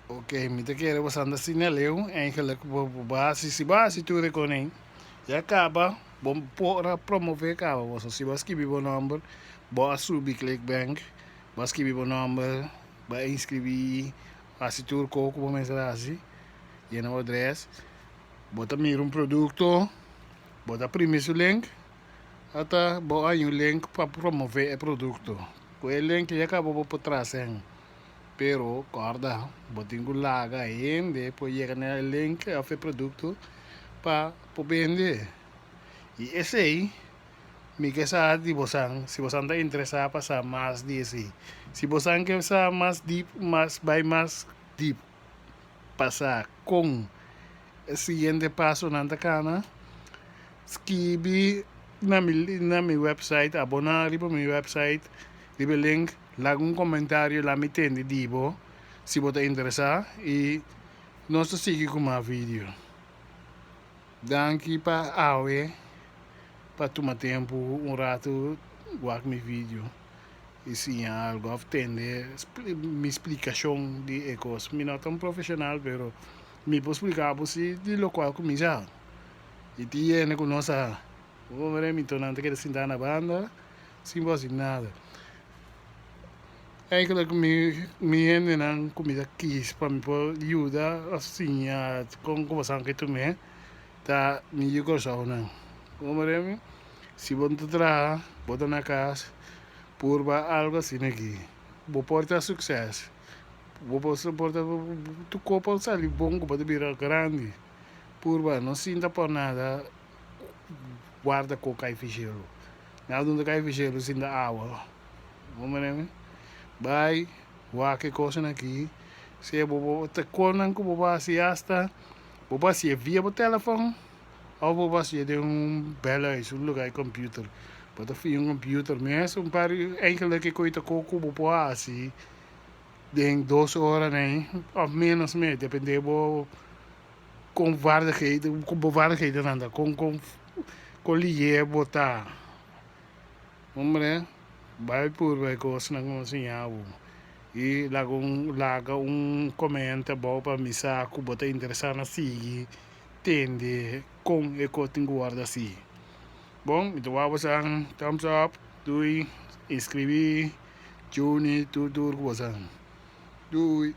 Oké, met keren was aan de sineleu eigenlijk basis tu rekoning. Ya kaba bom pora promover kaba was si baski bibo number bo asubi clickbank baski bibo number ba inscrevi asitur ko como mensagem e na adres bota mir um produto bota primeiro link ata bo aí um link para promover o produto com o link ya kaba bo por trás pero corda botin laga aí depois chega no link of produto para vender e esse aí me que sabe de você se você está interessado passar mais disso se você quer passar mais deep mais deep passar com o seguinte passo na cana escreve na minha website abonar para minha website ribe link lá um comentário lá me tem de dibo se você interessado e nós seguimos com mais vídeo danke para awe para tomar tempo rato guardar meu vídeo e sim algo entender minha explicação de ecos me não tão profissional pero me posso explicar você de local comigo e tiene com nossa vou ver me tornando que sentar na banda sem fazer nada eigenlijk me rende na comida quis para me ajudar assim a com conversar que tu me tá me digo só não vamos ver se você entrar bota na casa por algo assim aqui vou portar sucesso vou portar tu copo sali bom para virar grande por não sinta por nada guarda com cai ficheiro nada onde cai ficheiro sinta água vamos ver vai wa que coisa aqui se bobo te conan que bobo assim hasta bobo assim via o telefone ou bobo assim de bela isso lugar computer bota fio computer mesmo para eigenlijk que coita coco bobo assim de 2 horas né ou menos me depende bo com vaardigheden nanda com lier botar vamos ver vai por vai coisa não assim e laga comenta bom para me saco bota interessante assim tende com e coting guarda assim bom então vamos a thumbs up doei inscrevi Juni tudo você doei